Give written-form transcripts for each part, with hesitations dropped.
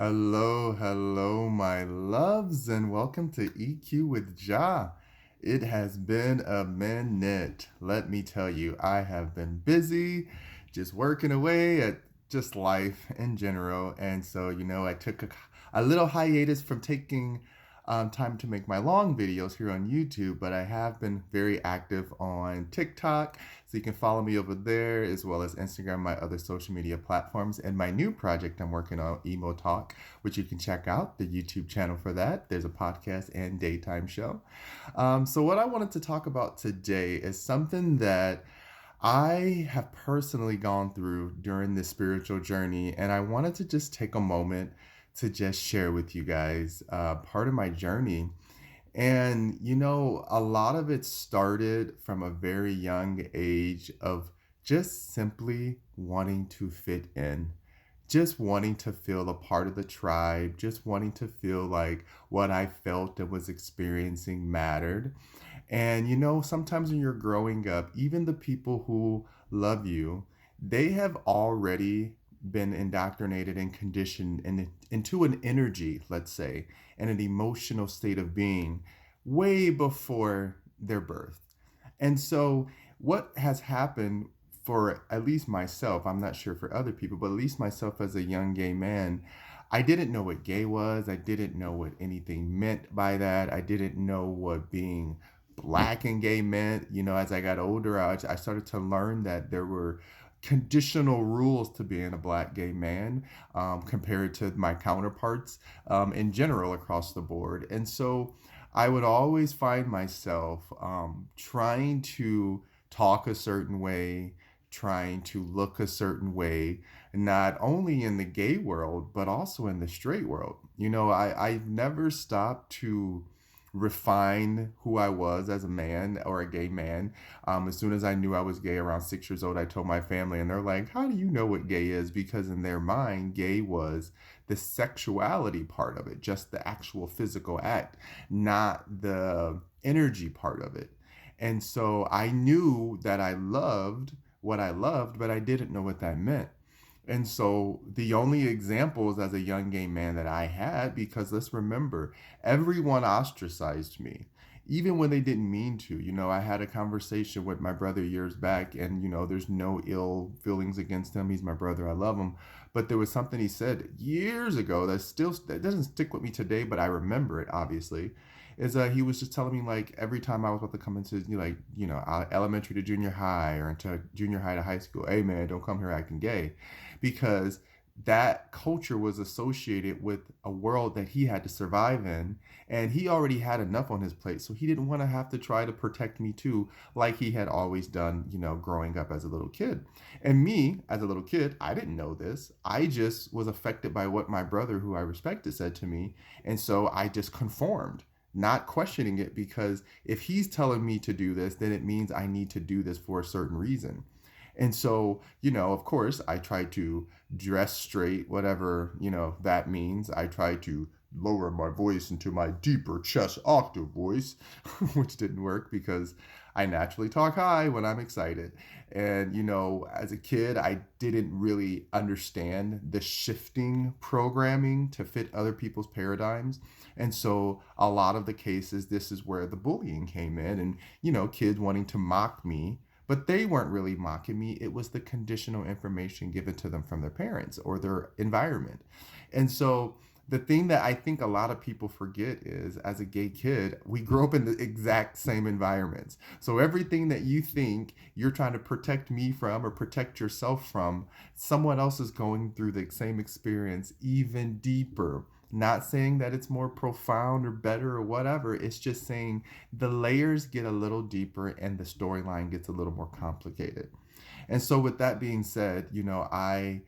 Hello, hello, my loves, and welcome to EQ with Jah. It has been a minute. Let me tell you, I have been busy, just working away at just life in general. And so, I took a little hiatus from taking time to make my long videos here on YouTube, but I have been very active on TikTok. So you can follow me over there as well as Instagram, my other social media platforms, and my new project I'm working on, Emo Talk, which you can check out the YouTube channel for that. There's a podcast and daytime show. So what I wanted to talk about today is something that I have personally gone through during this spiritual journey, and I wanted to just take a moment to just share with you guys part of my journey. And, a lot of it started from a very young age of just simply wanting to fit in, just wanting to feel a part of the tribe, just wanting to feel like what I felt and was experiencing mattered. And sometimes when you're growing up, even the people who love you, they have already been indoctrinated and conditioned into an energy, let's say, and an emotional state of being way before their birth. And so, what has happened for at least myself, I'm not sure for other people, but at least myself as a young gay man, I didn't know what gay was. I didn't know what anything meant by that. I didn't know what being black and gay meant. As I got older, I started to learn that there were conditional rules to being a black gay man compared to my counterparts in general across the board. And so I would always find myself trying to talk a certain way, trying to look a certain way, not only in the gay world, but also in the straight world. I've never stopped to refine who I was as a man or a gay man. As soon as I knew I was gay around 6 years old, I told my family, and they're like, "How do you know what gay is?" Because in their mind, gay was the sexuality part of it, just the actual physical act, not the energy part of it. And so I knew that I loved what I loved, but I didn't know what that meant. And so the only examples as a young gay man that I had, because let's remember, everyone ostracized me, even when they didn't mean to. I had a conversation with my brother years back, and, there's no ill feelings against him. He's my brother. I love him. But there was something he said years ago that doesn't stick with me today, but I remember it, obviously. Is he was just telling me, like, every time I was about to come into elementary to junior high or into junior high to high school, "Hey man, don't come here acting gay," because that culture was associated with a world that he had to survive in, and he already had enough on his plate, so he didn't want to have to try to protect me too, like he had always done, growing up as a little kid. And me as a little kid, I didn't know this. I just was affected by what my brother, who I respected, said to me, and so I just conformed, not questioning it, because if he's telling me to do this, then it means I need to do this for a certain reason. And so, of course, I try to dress straight, whatever, that means. I try to lower my voice into my deeper chest octave voice, which didn't work because I naturally talk high when I'm excited. And, as a kid, I didn't really understand the shifting programming to fit other people's paradigms. And so, a lot of the cases, this is where the bullying came in, and, kids wanting to mock me, but they weren't really mocking me. It was the conditional information given to them from their parents or their environment. And so the thing that I think a lot of people forget is, as a gay kid, we grow up in the exact same environments. So everything that you think you're trying to protect me from or protect yourself from, someone else is going through the same experience, even deeper. Not saying that it's more profound or better or whatever. It's just saying the layers get a little deeper and the storyline gets a little more complicated. And so, with that being said, I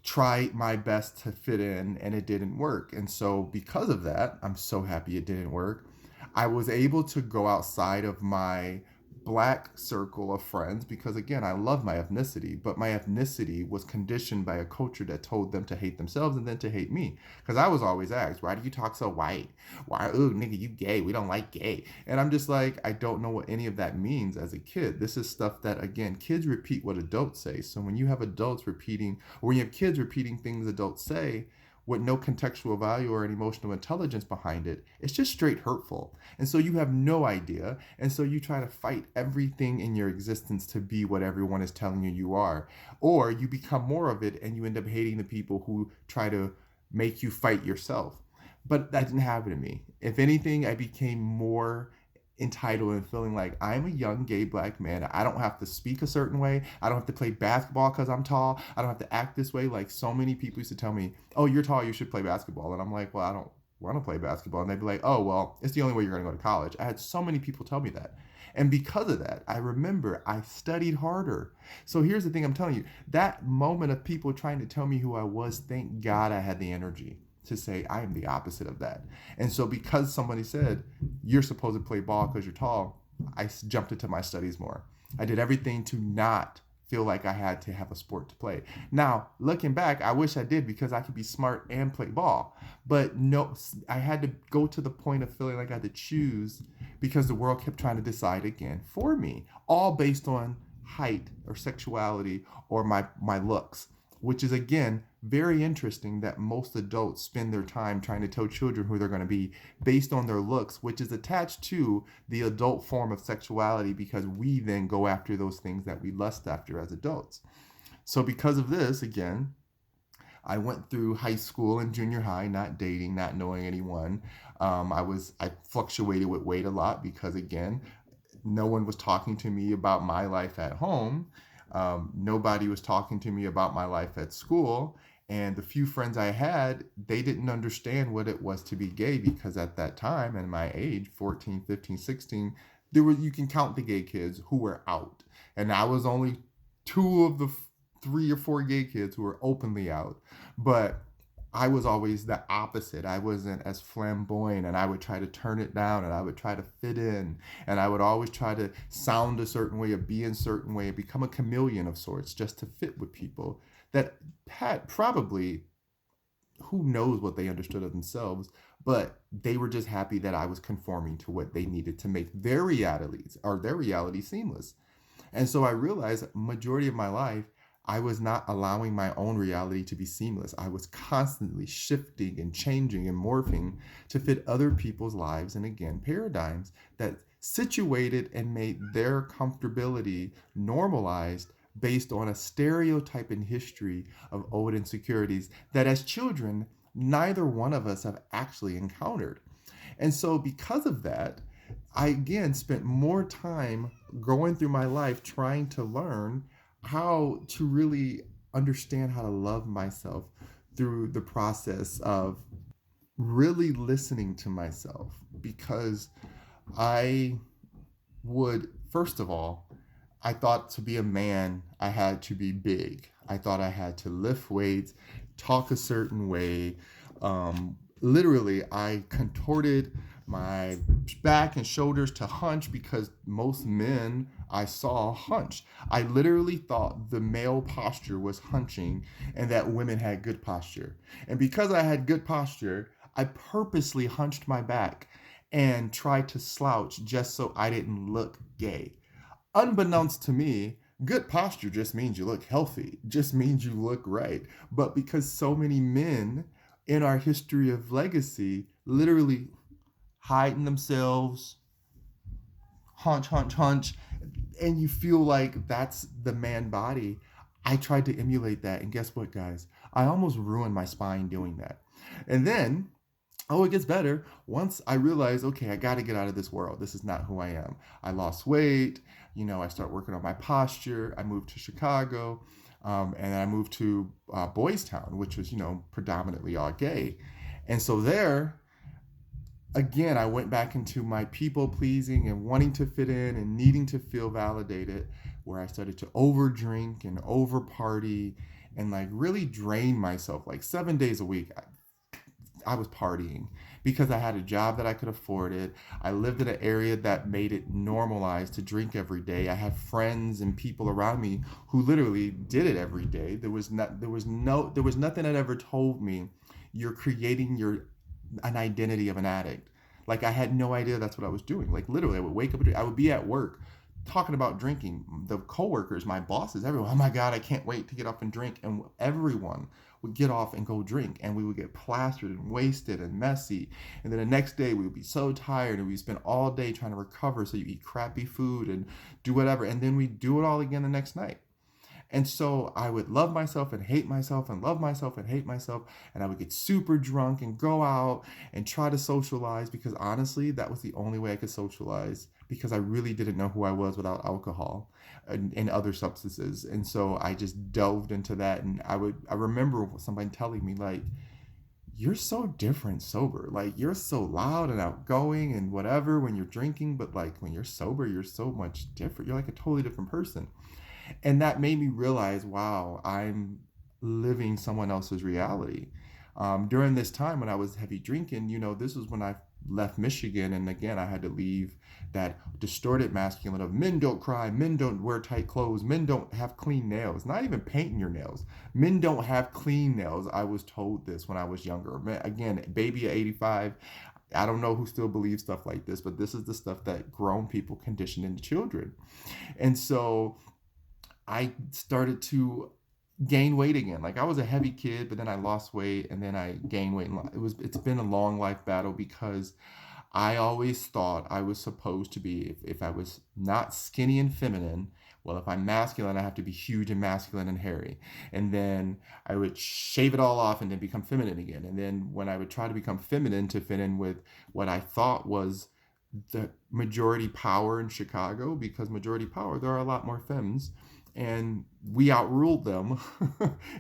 tried my best to fit in and it didn't work. And so, because of that, I'm so happy it didn't work. I was able to go outside of my black circle of friends because, again, I love my ethnicity, but my ethnicity was conditioned by a culture that told them to hate themselves and then to hate me. Because I was always asked, "Why do you talk so white? Why, ooh, nigga, you gay? We don't like gay." And I'm just like, I don't know what any of that means as a kid. This is stuff that, again, kids repeat what adults say. So when you have adults repeating, or when you have kids repeating things adults say, with no contextual value or any emotional intelligence behind it, it's just straight hurtful. And so you have no idea. And so you try to fight everything in your existence to be what everyone is telling you you are. Or you become more of it and you end up hating the people who try to make you fight yourself. But that didn't happen to me. If anything, I became more entitled and feeling like I'm a young gay black man. I don't have to speak a certain way. I don't have to play basketball because I'm tall. I don't have to act this way. Like so many people used to tell me, oh, you're tall, you should play basketball. And I'm like, well, I don't want to play basketball. And they'd be like, oh, well, it's the only way you're going to go to college. I had so many people tell me that. And because of that, I remember I studied harder. So here's the thing I'm telling you, that moment of people trying to tell me who I was, thank God I had the energy to say I am the opposite of that. And so because somebody said you're supposed to play ball because you're tall, I jumped into my studies more. I did everything to not feel like I had to have a sport to play. Now, looking back, I wish I did because I could be smart and play ball. But no, I had to go to the point of feeling like I had to choose because the world kept trying to decide again for me, all based on height or sexuality or my looks, which is again very interesting that most adults spend their time trying to tell children who they're going to be based on their looks, which is attached to the adult form of sexuality because we then go after those things that we lust after as adults. So because of this, again, I went through high school and junior high, not dating, not knowing anyone. I fluctuated with weight a lot because again, no one was talking to me about my life at home. Nobody was talking to me about my life at school. And the few friends I had, they didn't understand what it was to be gay because at that time and my age, 14, 15, 16, you can count the gay kids who were out. And I was only two of the 3 or 4 gay kids who were openly out. But I was always the opposite. I wasn't as flamboyant and I would try to turn it down and I would try to fit in and I would always try to sound a certain way or be in a certain way and become a chameleon of sorts just to fit with people that had probably, who knows what they understood of themselves, but they were just happy that I was conforming to what they needed to make their reality seamless. And so I realized majority of my life, I was not allowing my own reality to be seamless. I was constantly shifting and changing and morphing to fit other people's lives and again, paradigms that situated and made their comfortability normalized based on a stereotype in history of old insecurities that as children, neither one of us have actually encountered. And so because of that, I again spent more time going through my life trying to learn how to really understand how to love myself through the process of really listening to myself because I would, first of all, I thought to be a man, I had to be big. I thought I had to lift weights, talk a certain way. Literally, I contorted my back and shoulders to hunch because most men I saw hunched. I literally thought the male posture was hunching and that women had good posture. And because I had good posture, I purposely hunched my back and tried to slouch just so I didn't look gay. Unbeknownst to me, good posture just means you look healthy, just means you look right. But because so many men in our history of legacy literally hiding themselves, hunch, hunch, hunch, and you feel like that's the man body. I tried to emulate that, and guess what, guys? I almost ruined my spine doing that. And then, oh, it gets better. Once I realized, okay, I got to get out of this world. This is not who I am. I lost weight. I start working on my posture. I moved to Chicago, and I moved to Boys Town, which was, predominantly all gay. And so there, again, I went back into my people pleasing and wanting to fit in and needing to feel validated, where I started to over drink and over party and like really drain myself. Like 7 days a week, I was partying because I had a job that I could afford it. I lived in an area that made it normalized to drink every day. I had friends and people around me who literally did it every day. There was nothing that ever told me you're creating an identity of an addict. Like I had no idea that's what I was doing. Like literally I would wake up, I would be at work talking about drinking. The coworkers, my bosses, everyone, oh my God, I can't wait to get up and drink. And everyone would get off and go drink, and we would get plastered and wasted and messy. And then the next day we would be so tired, and we spend all day trying to recover. So you eat crappy food and do whatever, and then we do it all again the next night. And so I would love myself and hate myself and love myself and hate myself. And I would get super drunk and go out and try to socialize, because honestly, that was the only way I could socialize, because I really didn't know who I was without alcohol and other substances. And so I just delved into that. And I remember somebody telling me, like, you're so different sober. Like, you're so loud and outgoing and whatever when you're drinking, but like when you're sober, you're so much different. You're like a totally different person. And that made me realize, wow, I'm living someone else's reality. During this time when I was heavy drinking, this was when I left Michigan. And again, I had to leave that distorted masculine of men don't cry, men don't wear tight clothes, men don't have clean nails, not even painting your nails. Men don't have clean nails. I was told this when I was younger. Again, baby at 85. I don't know who still believes stuff like this, but this is the stuff that grown people condition into children. And so I started to gain weight again. Like, I was a heavy kid, but then I lost weight and then I gained weight. It's been a long life battle, because I always thought I was supposed to be, if I was not skinny and feminine, well, if I'm masculine, I have to be huge and masculine and hairy. And then I would shave it all off and then become feminine again. And then when I would try to become feminine to fit in with what I thought was the majority power in Chicago, because majority power, there are a lot more femmes, and we outruled them.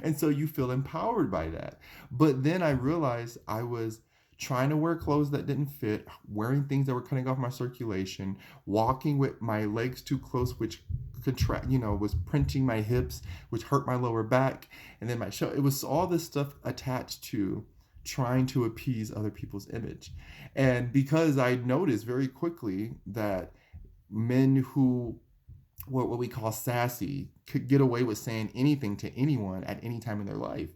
And so you feel empowered by that. But then I realized I was trying to wear clothes that didn't fit, wearing things that were cutting off my circulation, walking with my legs too close, which was printing my hips, which hurt my lower back, and then my shoulder. It was all this stuff attached to trying to appease other people's image. And because I noticed very quickly that men who were what we call sassy could get away with saying anything to anyone at any time in their life.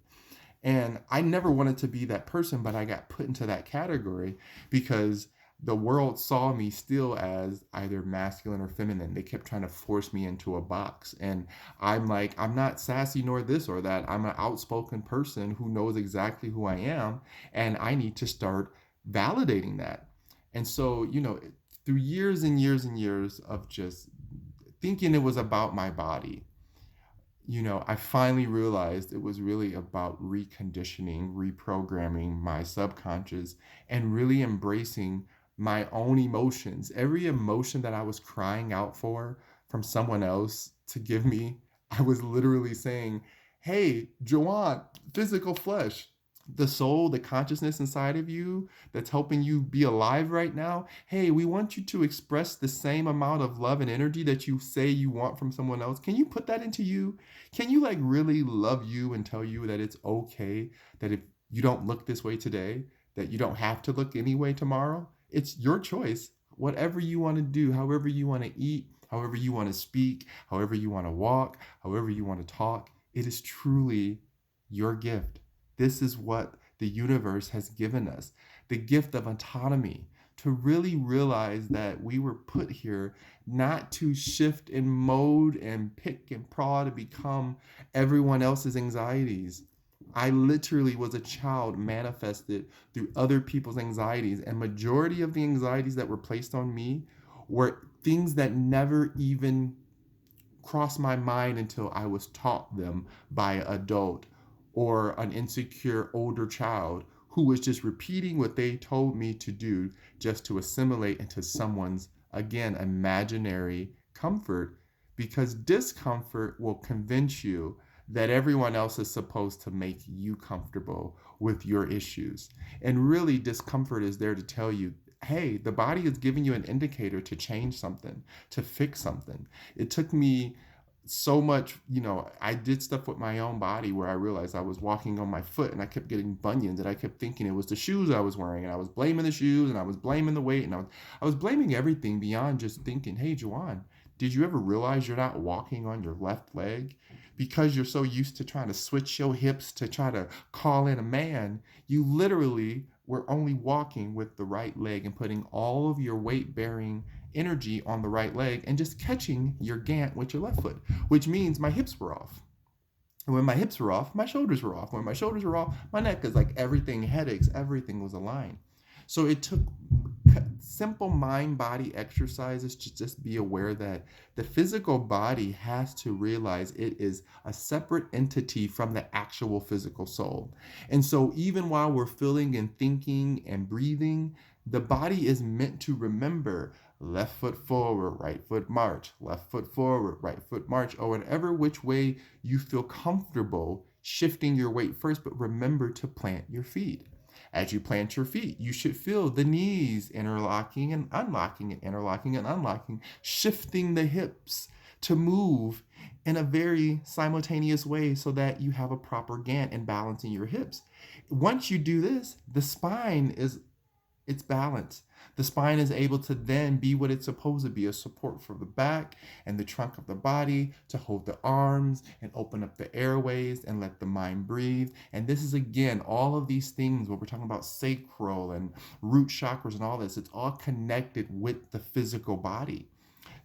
And I never wanted to be that person, but I got put into that category because the world saw me still as either masculine or feminine. They kept trying to force me into a box. And I'm like, I'm not sassy nor this or that. I'm an outspoken person who knows exactly who I am. And I need to start validating that. And so, through years and years and years of just thinking it was about my body, I finally realized it was really about reconditioning, reprogramming my subconscious, and really embracing my own emotions. Every emotion that I was crying out for from someone else to give me, I was literally saying, hey, Joanne, physical flesh, the soul, the consciousness inside of you that's helping you be alive right now. Hey, we want you to express the same amount of love and energy that you say you want from someone else. Can you put that into you? Can you really love you and tell you that it's okay, that if you don't look this way today, that you don't have to look anyway tomorrow? It's your choice. Whatever you want to do, however you want to eat, however you want to speak, however you want to walk, however you want to talk, it is truly your gift. This is what the universe has given us, the gift of autonomy, to really realize that we were put here not to shift and mode and pick and prod to become everyone else's anxieties. I literally was a child manifested through other people's anxieties, and majority of the anxieties that were placed on me were things that never even crossed my mind until I was taught them by an adult or an insecure older child who was just repeating what they told me to do just to assimilate into someone's, again, imaginary comfort, because discomfort will convince you that everyone else is supposed to make you comfortable with your issues. And really, discomfort is there to tell you, hey, the body is giving you an indicator to change something, to fix something. It took me so much, I did stuff with my own body where I realized I was walking on my foot and I kept getting bunions, and I kept thinking it was the shoes I was wearing, and I was blaming the shoes, and I was blaming the weight, and I was blaming everything beyond just thinking, hey, Joanne, did you ever realize you're not walking on your left leg? Because you're so used to trying to switch your hips to try to call in a man, you literally were only walking with the right leg and putting all of your weight-bearing energy on the right leg and just catching your gant with your left foot, which means my hips were off. And when my hips were off, my shoulders were off. When my shoulders were off, my neck is like everything, headaches, everything was aligned. So it took simple mind body exercises to just be aware that the physical body has to realize it is a separate entity from the actual physical soul. And so even while we're feeling and thinking and breathing, the body is meant to remember left foot forward, right foot march, left foot forward, right foot march, or whatever which way you feel comfortable shifting your weight first, but remember to plant your feet. As you plant your feet, you should feel the knees interlocking and unlocking and interlocking and unlocking, shifting the hips to move in a very simultaneous way so that you have a proper gant and balance in your hips. Once you do this, the spine is it's balanced. The spine is able to then be what it's supposed to be, a support for the back and the trunk of the body to hold the arms and open up the airways and let the mind breathe. And this is, again, all of these things when we're talking about sacral and root chakras and all this, it's all connected with the physical body.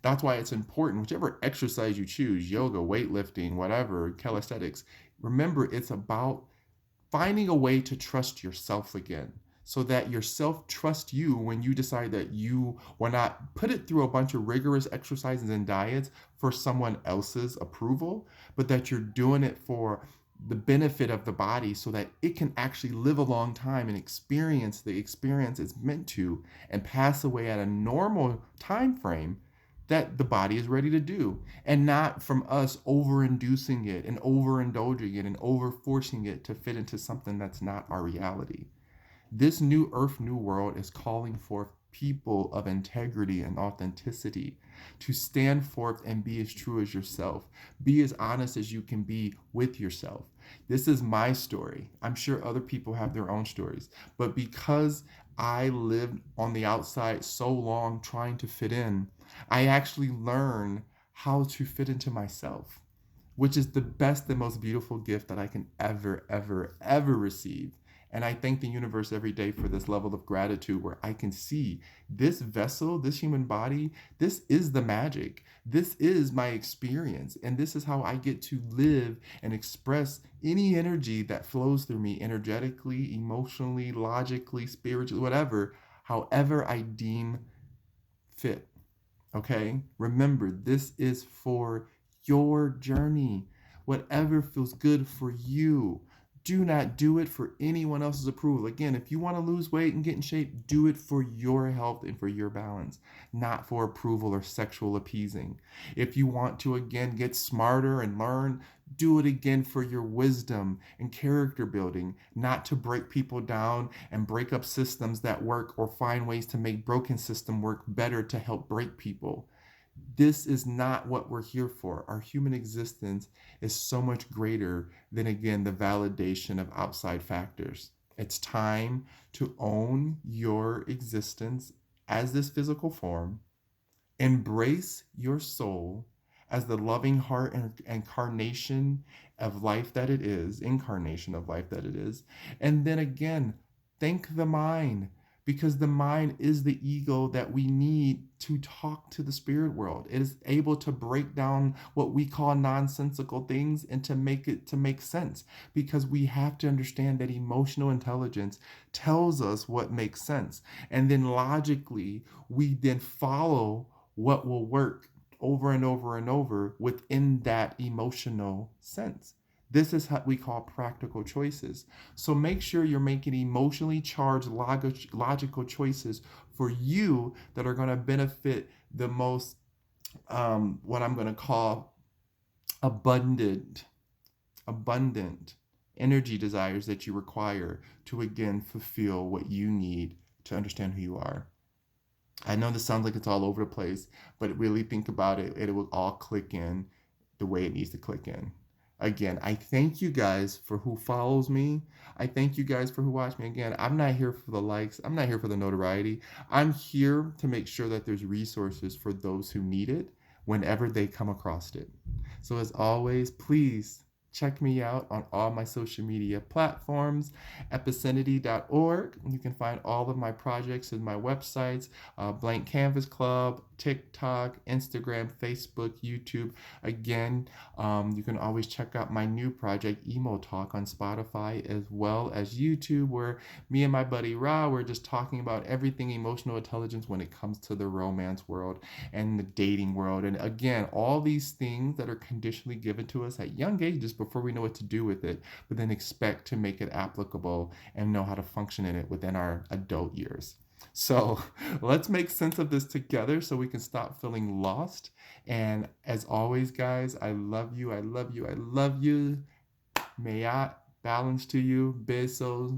That's why it's important, whichever exercise you choose, yoga, weightlifting, whatever, calisthenics, remember it's about finding a way to trust yourself again, so that yourself trusts you when you decide that you will not put it through a bunch of rigorous exercises and diets for someone else's approval, but that you're doing it for the benefit of the body so that it can actually live a long time and experience the experience it's meant to and pass away at a normal time frame that the body is ready to do, and not from us over-inducing it and overindulging it and over-forcing it to fit into something that's not our reality. This new earth, new world is calling forth people of integrity and authenticity to stand forth and be as true as yourself. Be as honest as you can be with yourself. This is my story. I'm sure other people have their own stories, but because I lived on the outside so long trying to fit in, I actually learned how to fit into myself, which is the best and most beautiful gift that I can ever, ever, ever receive. And I thank the universe every day for this level of gratitude where I can see this vessel, this human body, this is the magic. This is my experience. And this is how I get to live and express any energy that flows through me energetically, emotionally, logically, spiritually, whatever, however I deem fit. Okay? Remember, this is for your journey. Whatever feels good for you. Do not do it for anyone else's approval. Again, if you want to lose weight and get in shape, do it for your health and for your balance, not for approval or sexual appeasing. If you want to, again, get smarter and learn, do it again for your wisdom and character building, not to break people down and break up systems that work or find ways to make broken system work better to help break people. This is not what we're here for. Our human existence is so much greater than, again, the validation of outside factors. It's time to own your existence as this physical form, embrace your soul as the loving heart and incarnation of life that it is, and then again, thank the mind, because the mind is the ego that we need to talk to the spirit world. It is able to break down what we call nonsensical things and to make it to make sense, because we have to understand that emotional intelligence tells us what makes sense. And then logically, we then follow what will work over and over and over within that emotional sense. This is what we call practical choices. So make sure you're making emotionally charged logical choices for you that are going to benefit the most, what I'm going to call abundant energy desires that you require to, again, fulfill what you need to understand who you are. I know this sounds like it's all over the place, but really think about it. It will all click in the way it needs to click in. Again, I thank you guys for who follows me. I thank you guys for who watch me. Again, I'm not here for the likes. I'm not here for the notoriety. I'm here to make sure that there's resources for those who need it whenever they come across it. So as always, please Check me out on all my social media platforms, epicenity.org. You can find all of my projects in my websites, Blankcanvas.club, TikTok, Instagram, Facebook, YouTube. Again, you can always check out my new project, Emo Talk, on Spotify as well as YouTube, where me and my buddy Ra, we're just talking about everything emotional intelligence when it comes to the romance world and the dating world. And again, all these things that are conditionally given to us at young ages before we know what to do with it, but then expect to make it applicable and know how to function in it within our adult years. So let's make sense of this together so we can stop feeling lost. And as always, guys, I love you. I love you. I love you. May I balance to you. Besos.